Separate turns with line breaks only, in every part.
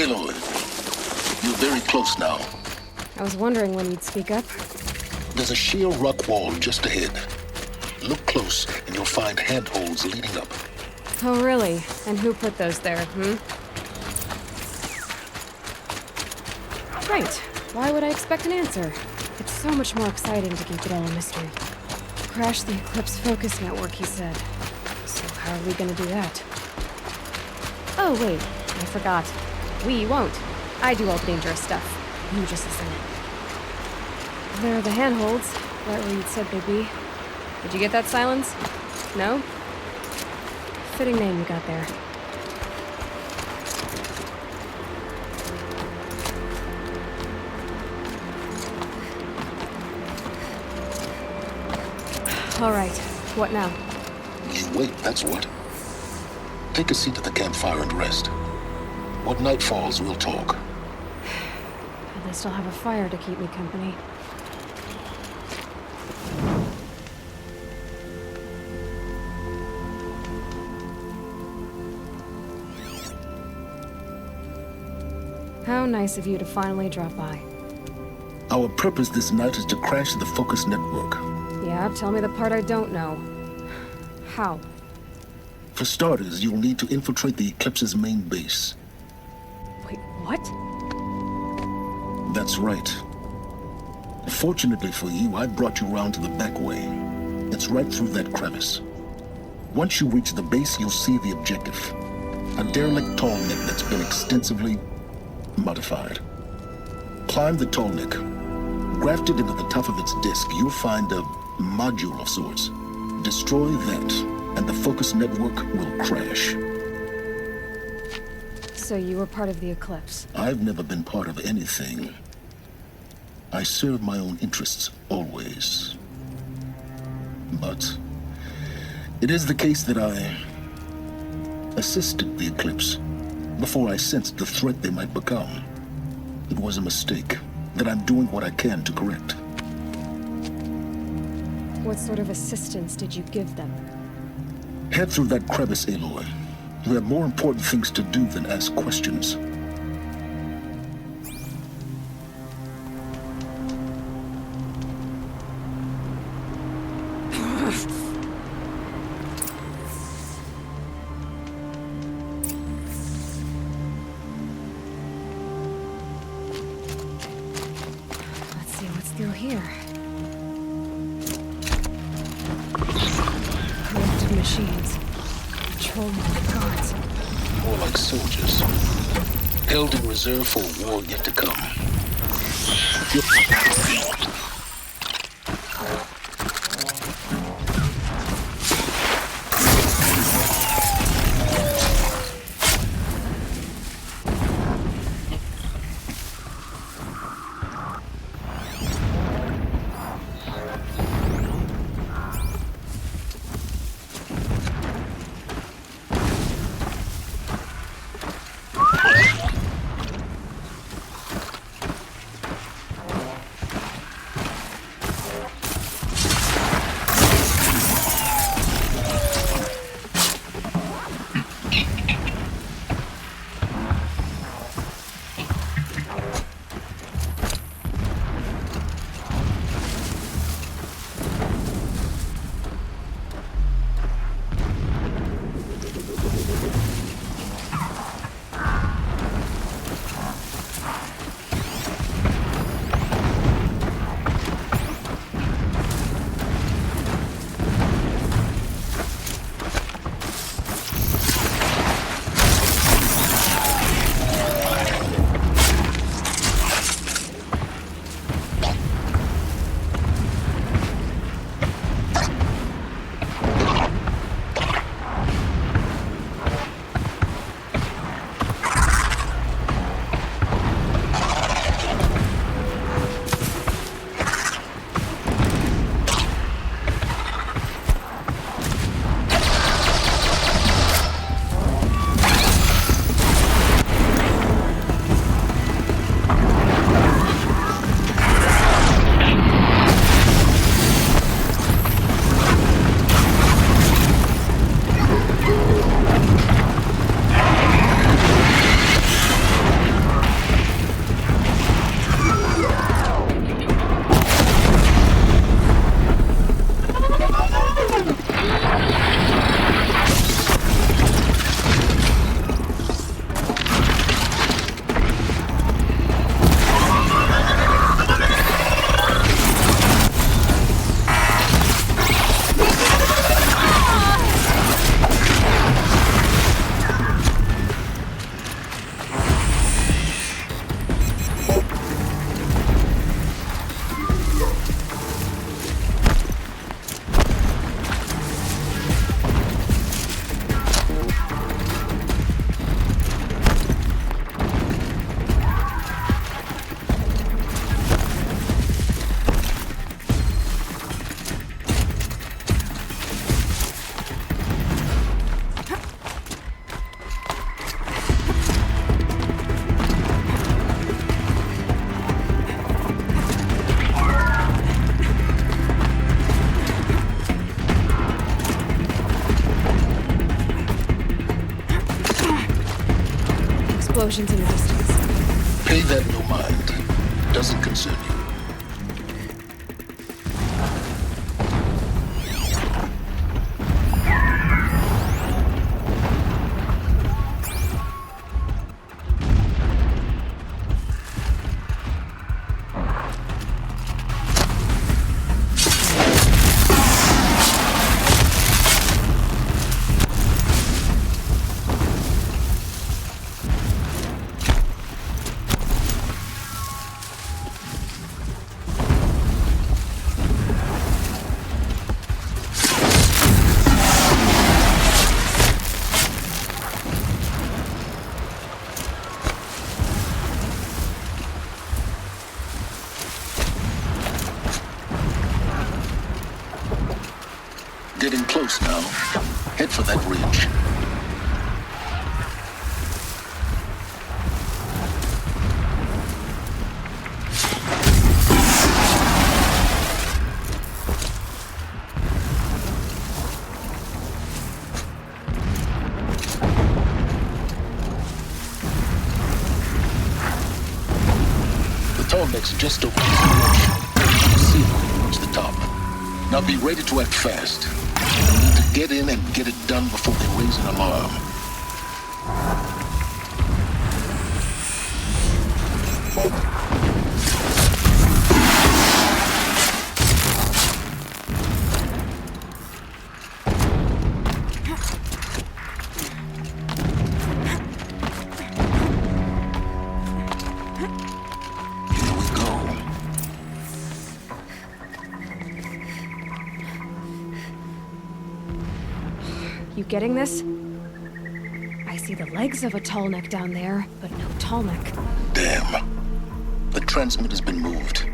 Aloy, you're very close now.
I was wondering when you'd speak up.
There's a sheer rock wall just ahead. Look close, and you'll find handholds leading up.
Oh, really? And who put those there, Great. Why would I expect an answer? It's so much more exciting to keep it all a mystery. Crash the Eclipse focus network, he said. So how are we gonna do that? Oh, wait. I forgot. We won't. I do all the dangerous stuff. You just listen in. There are the handholds, right where you'd said they'd be. Did you get that, Silence? No? Fitting name you got there. All right. What now?
You wait, that's what. Take a seat at the campfire and rest. When night falls, we'll talk.
At least I'll have a fire to keep me company. How nice of you to finally drop by.
Our purpose this night is to crash the focus network.
Yeah, tell me the part I don't know. How?
For starters, you'll need to infiltrate the Eclipse's main base.
Wait, what?
That's right. Fortunately for you, I brought you round to the back way. It's right through that crevice. Once you reach the base, you'll see the objective. A derelict tallneck that's been extensively modified. Climb the tallneck. Grafted into the top of its disk, you'll find a module of sorts. Destroy that, and the focus network will crash.
So you were part of the Eclipse?
I've never been part of anything. I serve my own interests, always. But it is the case that I assisted the Eclipse before I sensed the threat they might become. It was a mistake that I'm doing what I can to correct.
What sort of assistance did you give them?
Head through that crevice, Aloy. You have more important things to do than ask questions.
Let's see what's through here. Corrupted machines. Patrolling the guards.
More like soldiers. Held in reserve for a war yet to come.
explosions in the distance.
Pay that no mind. Doesn't concern you. Getting close now. Head for that ridge. The tall neck's just over this ridge. See it when you reach the top. Now be ready to act fast. You need to get in and get it done before they raise an alarm. Here we go.
You getting this? I see the legs of a tall neck down there, but no tall neck.
Damn. The transmitter's been moved.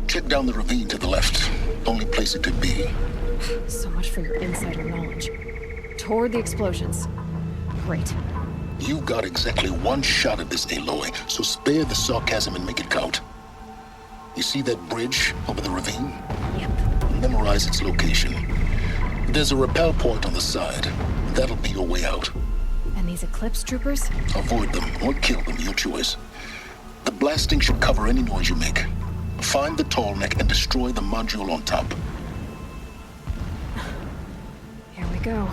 Check down the ravine to the left. Only place it could be.
So much for your insider knowledge. Toward the explosions. Great.
You got exactly one shot at this, Aloy, so spare the sarcasm and make it count. You see that bridge over the ravine?
Yep.
Memorize its location. There's a rappel point on the side. That'll be your way out.
And these Eclipse troopers?
Avoid them or kill them, your choice. The blasting should cover any noise you make. Find the tall neck and destroy the module on top.
Here we go.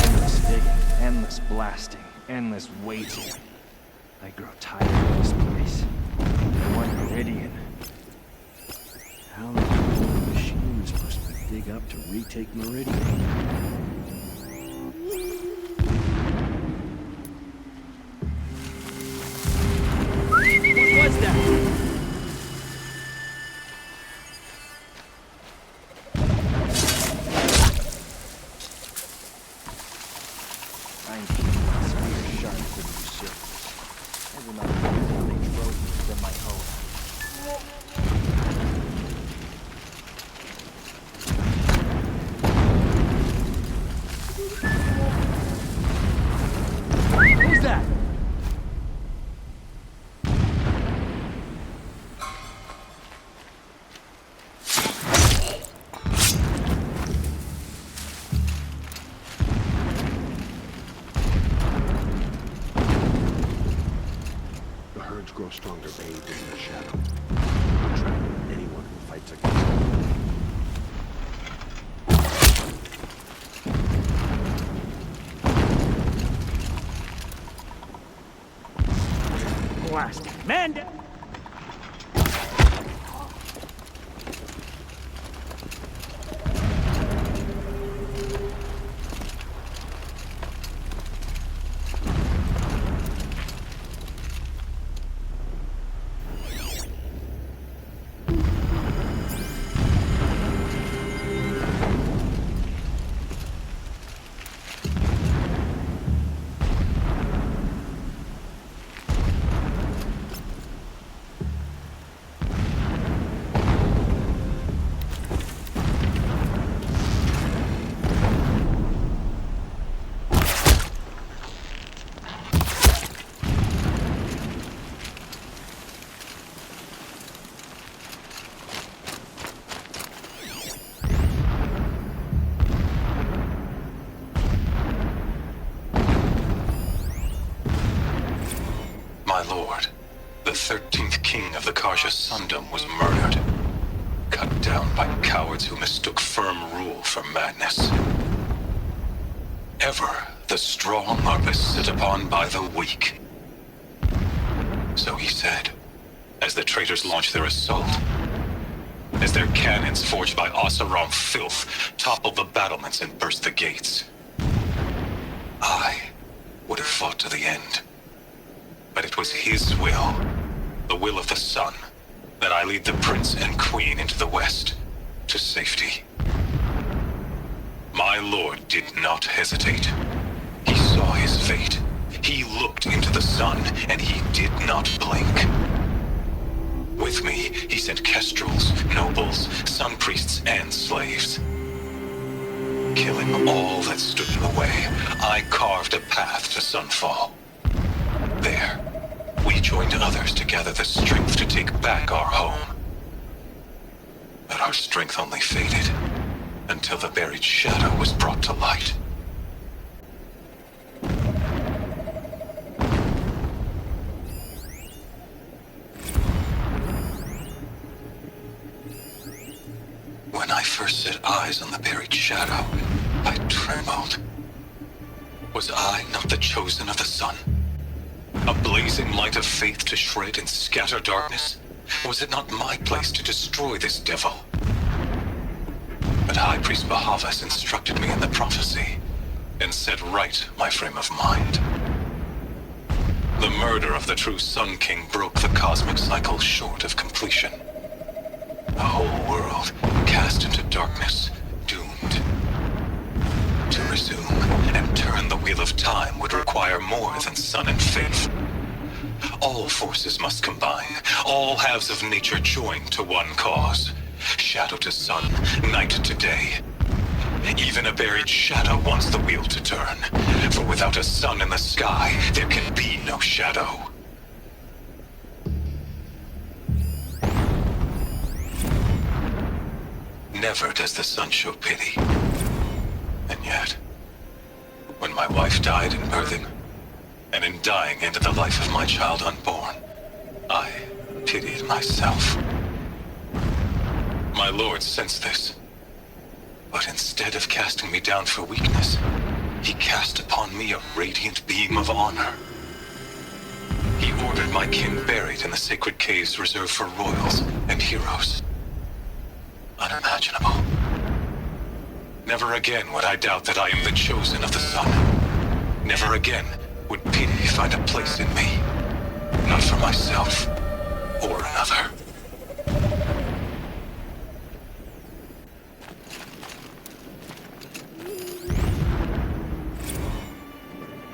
Endless digging, endless blasting, endless waiting. I grow tired of this place. I want Meridian.
How long are the machines supposed to dig up to retake Meridian?
What was that? I'm keeping my spear sharp for these circles. Every night I down these roads from my home. Who's that?
The herds grow stronger bathed in the shadow. I'm trapping anyone who fights against them.
Blast. Man down!
Karja Sundom was murdered. Cut down by cowards who mistook firm rule for madness. Ever the strong are beset upon by the weak. So he said, as the traitors launched their assault, as their cannons forged by Oseram filth toppled the battlements and burst the gates. I would have fought to the end. But it was his will, the will of the sun, that I lead the prince and queen into the west, to safety. My lord did not hesitate. He saw his fate. He looked into the sun, and he did not blink. With me, he sent kestrels, nobles, sun priests, and slaves. Killing all that stood in the way, I carved a path to Sunfall. There, we joined others to gather the strength to take back our home. But our strength only faded until the buried shadow was brought to light. When I first set eyes on the buried shadow, I trembled. Was I not the chosen of the sun? A blazing light of faith to shred and scatter darkness? Was it not my place to destroy this devil? But High Priest Bahavas instructed me in the prophecy, and set right my frame of mind. The murder of the true Sun King broke the cosmic cycle short of completion. The whole world cast into darkness, doomed. To resume and turn the wheel of time would require more than sun and faith. All forces must combine, all halves of nature join to one cause. Shadow to sun, night to day. Even a buried shadow wants the wheel to turn, for without a sun in the sky, there can be no shadow. Never does the sun show pity. And yet, when my wife died in birthing, and in dying ended the life of my child unborn, I pitied myself. My lord sensed this, but instead of casting me down for weakness, he cast upon me a radiant beam of honor. He ordered my kin buried in the sacred caves reserved for royals and heroes. Unimaginable. Never again would I doubt that I am the chosen of the sun. Never again would pity find a place in me. Not for myself or another.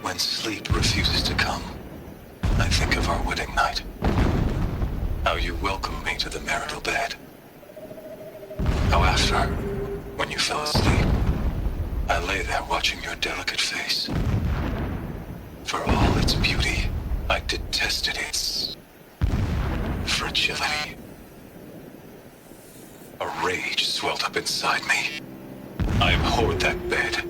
When sleep refuses to come, I think of our wedding night. How you welcomed me to the marital bed. How after, when you fell asleep, I lay there watching your delicate face. For all its beauty, I detested its fragility. A rage swelled up inside me. I abhorred that bed,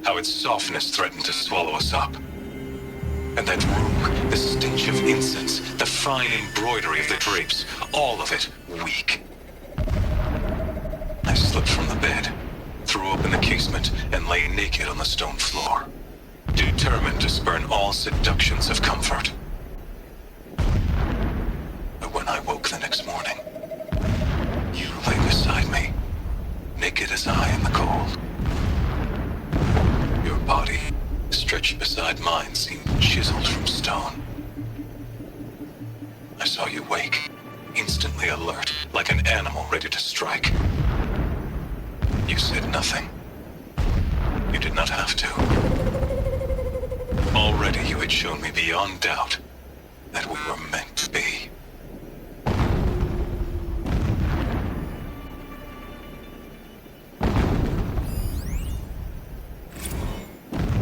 how its softness threatened to swallow us up. And that room, the stench of incense, the fine embroidery of the drapes, all of it weak. I slipped from the bed, threw open the casement, and lay naked on the stone floor, determined to spurn all seductions of comfort. But when I woke the next morning, you lay beside me, naked as I in the cold. Your body, stretched beside mine, seemed chiseled from stone. I saw you wake, instantly alert, like an animal ready to strike. You said nothing. You did not have to. Already you had shown me beyond doubt that we were meant to be.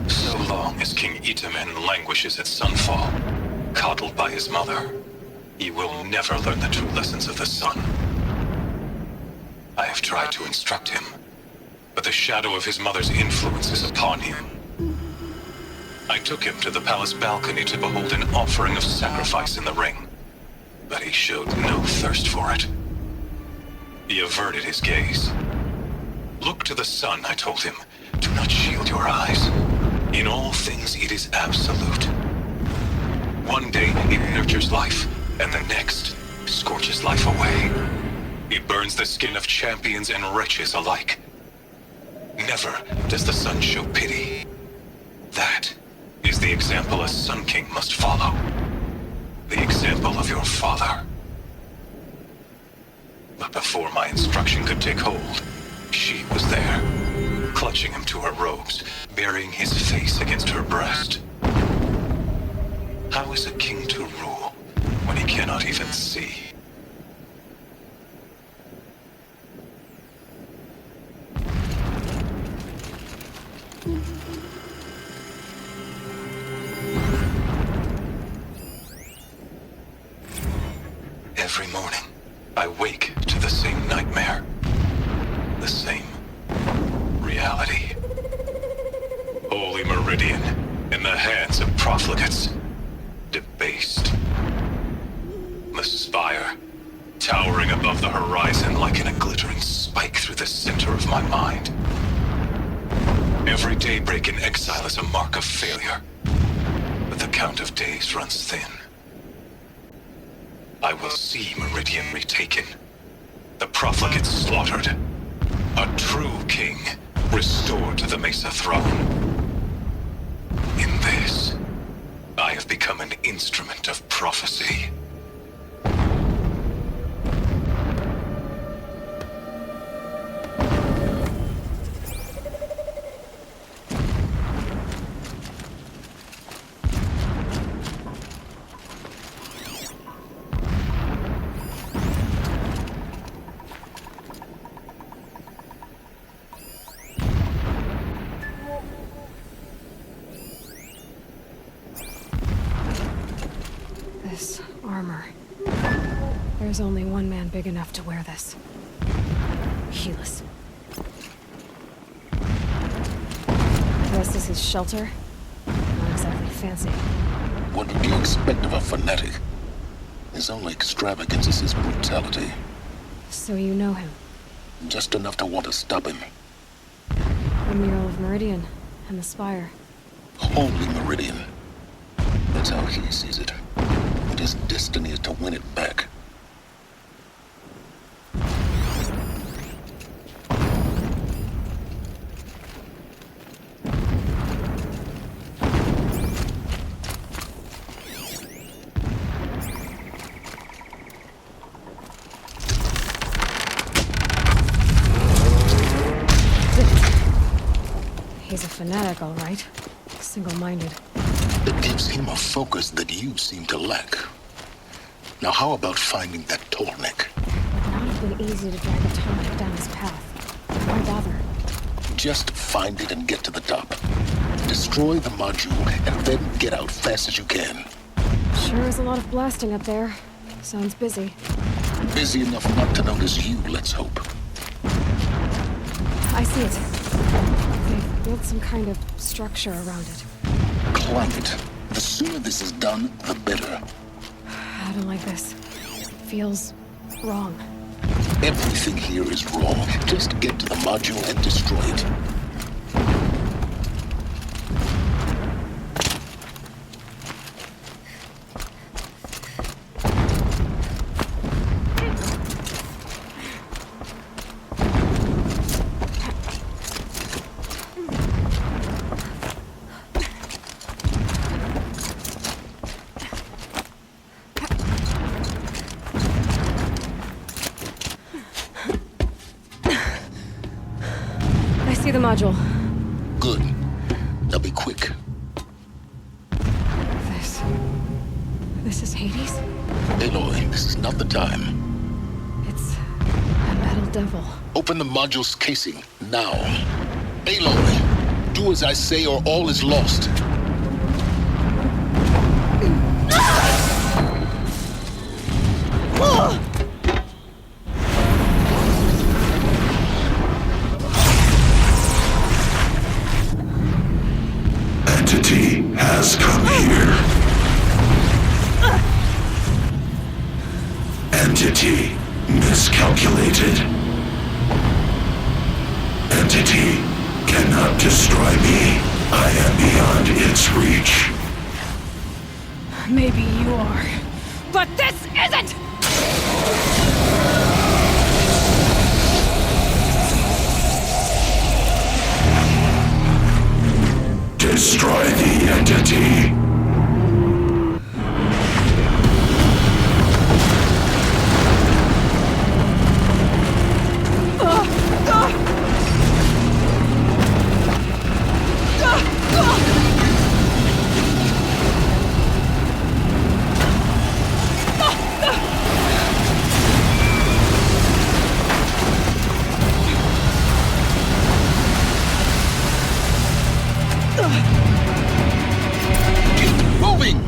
So long as King Itamen languishes at Sunfall, coddled by his mother, he will never learn the true lessons of the sun. I have tried to instruct him, but the shadow of his mother's influence is upon him. I took him to the palace balcony to behold an offering of sacrifice in the ring. but he showed no thirst for it. He averted his gaze. Look to the sun, I told him. Do not shield your eyes. In all things it is absolute. One day it nurtures life, and the next scorches life away. It burns the skin of champions and wretches alike. Never does the sun show pity. That is the example a Sun King must follow. The example of your father. But before my instruction could take hold, she was there, clutching him to her robes, burying his face against her breast. How is a king to rule when he cannot even see? Every morning, I wake to the same nightmare. The same reality. Holy Meridian, in the hands of profligates. Debased. The spire, towering above the horizon like a glittering spike through the center of my mind. Every daybreak in exile is a mark of failure, but the count of days runs thin. I will see Meridian retaken, the profligates slaughtered, a true king restored to the Mesa throne. In this, I have become an instrument of prophecy.
This armor. There's only one man big enough to wear this. Helis. This is his shelter. Not exactly fancy.
What would you expect of a fanatic? His only extravagance is his brutality.
So you know him.
Just enough to want to stop him.
The mural of Meridian and the spire.
Holy Meridian. That's how he sees it. And his destiny is to win it back.
He's a fanatic, all right. Single-minded.
It gives him a focus that you seem to lack. Now how about finding that Tornik?
Would not have been easy to drag a Tornik down his path. Why bother?
Just find it and get to the top. Destroy the module and then get out fast as you can.
Sure is a lot of blasting up there. Sounds busy.
Busy enough not to notice you, let's hope.
I see it. They've built some kind of structure around it.
Climb it. The sooner this is done, the better.
I don't like this. Feels wrong.
Everything here is wrong. Just get to the module and destroy it.
See the module.
Good. Now be quick.
This is Hades?
Aloy, this is not the time.
It's a metal devil.
Open the module's casing, now. Aloy, do as I say or all is lost.
Entity has come here. calculated. Entity cannot destroy me. I am beyond its reach.
Maybe you are, but this isn't!
Destroy the entity.
Moving!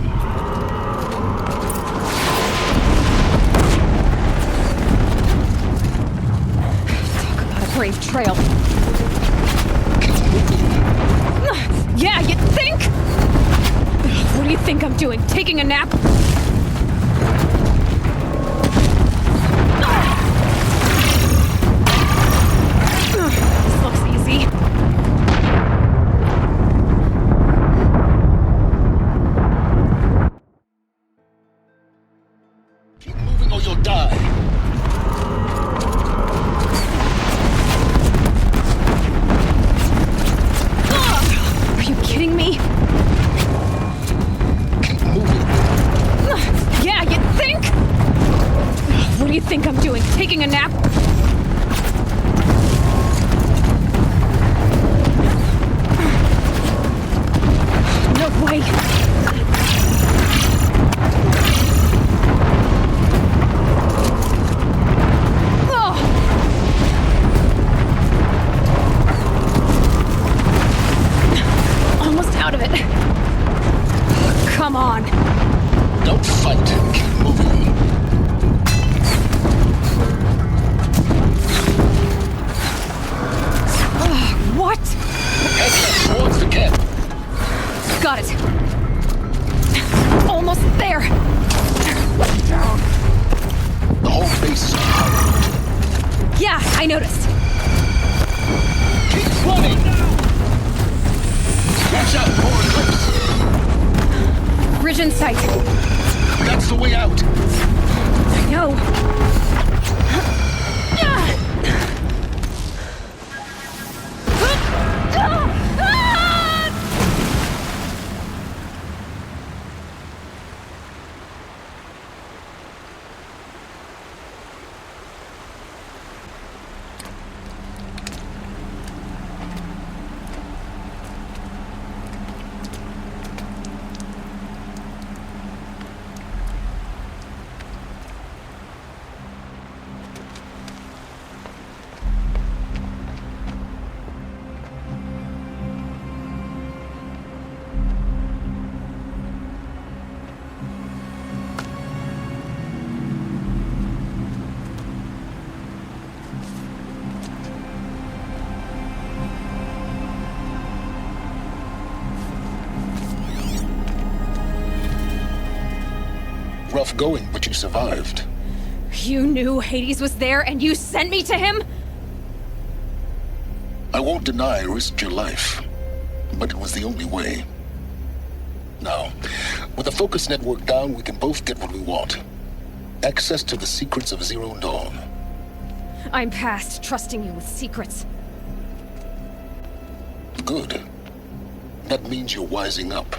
Talk about a brave trail. Yeah, you think? What do you think I'm doing? Taking a nap? This looks easy.
Keep moving or you'll die.
Are you kidding me?
Keep moving.
Yeah, you think? What do you think I'm doing? Taking a nap? No way. Almost out of it. Come on.
Don't fight. Keep moving.
What?
Head towards the camp.
Got it. Almost there.
The whole base is powered.
Yeah, I noticed.
Keep running! Watch out, more eclipse!
Bridge in sight.
That's the way out!
I know.
Rough going, but you survived.
You knew Hades was there and you sent me to him?
I won't deny I risked your life, but it was the only way. Now, with the focus network down, we can both get what we want. Access to the secrets of Zero Dawn.
I'm past trusting you with secrets.
Good. That means you're wising up.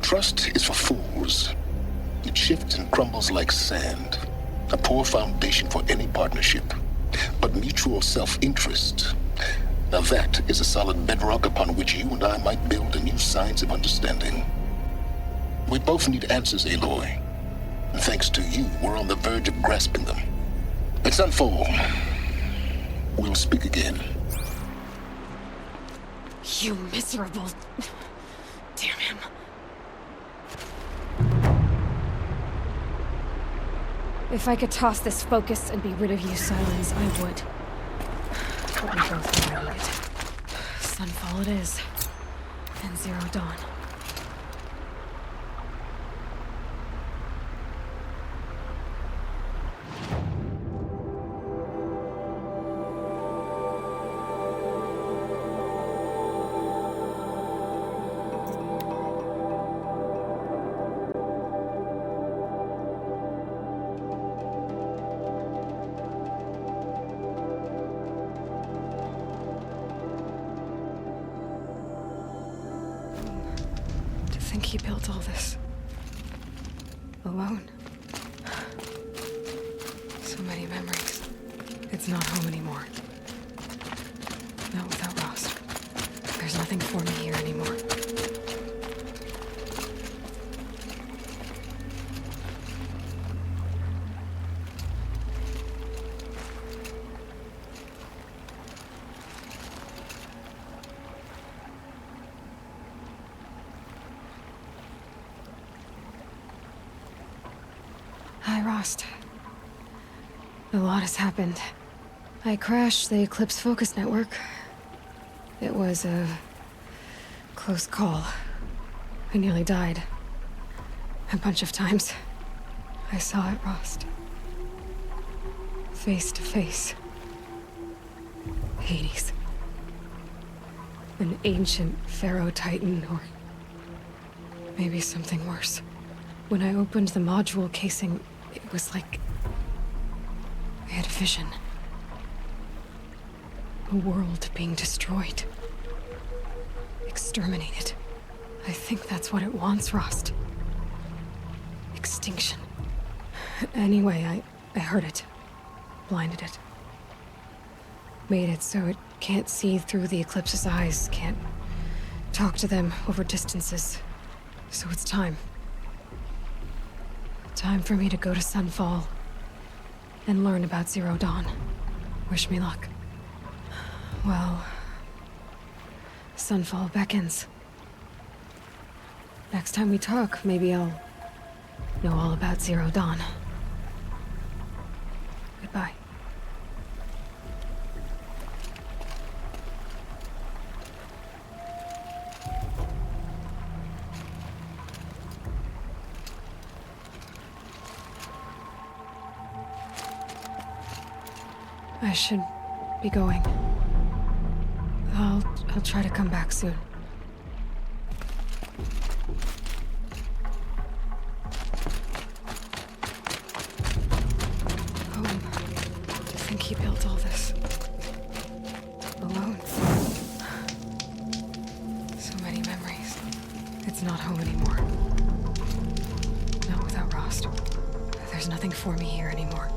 Trust is for fools. It shifts and crumbles like sand. A poor foundation for any partnership. But mutual self-interest, now that is a solid bedrock upon which you and I might build a new science of understanding. We both need answers, Aloy. And thanks to you, we're on the verge of grasping them. Let's unfold. We'll speak again.
You miserable... Damn him. If I could toss this focus and be rid of you, Silence, I would. But we both know it. Sunfall it is. And Zero Dawn. think he built all this alone. So many memories. It's not home anymore. Not without Ross. There's nothing for me here anymore. Hi, Rost. A lot has happened. I crashed the Eclipse Focus Network. It was a close call. I nearly died. A bunch of times. I saw it, Rost. Face to face. Hades. An ancient Pharaoh Titan, or maybe something worse. When I opened the module casing, it was like I had a vision. A world being destroyed. Exterminated. I think that's what it wants, Rost. Extinction. Anyway, I heard it. Blinded it. Made it so it can't see through the Eclipse's eyes, can't talk to them over distances. So it's time. Time for me to go to Sunfall and learn about Zero Dawn. Wish me luck. Well, Sunfall beckons. Next time we talk, maybe I'll know all about Zero Dawn. Goodbye. I should be going. I'll try to come back soon. Home. To think he built all this alone. So many memories. It's not home anymore. Not without Rost. There's nothing for me here anymore.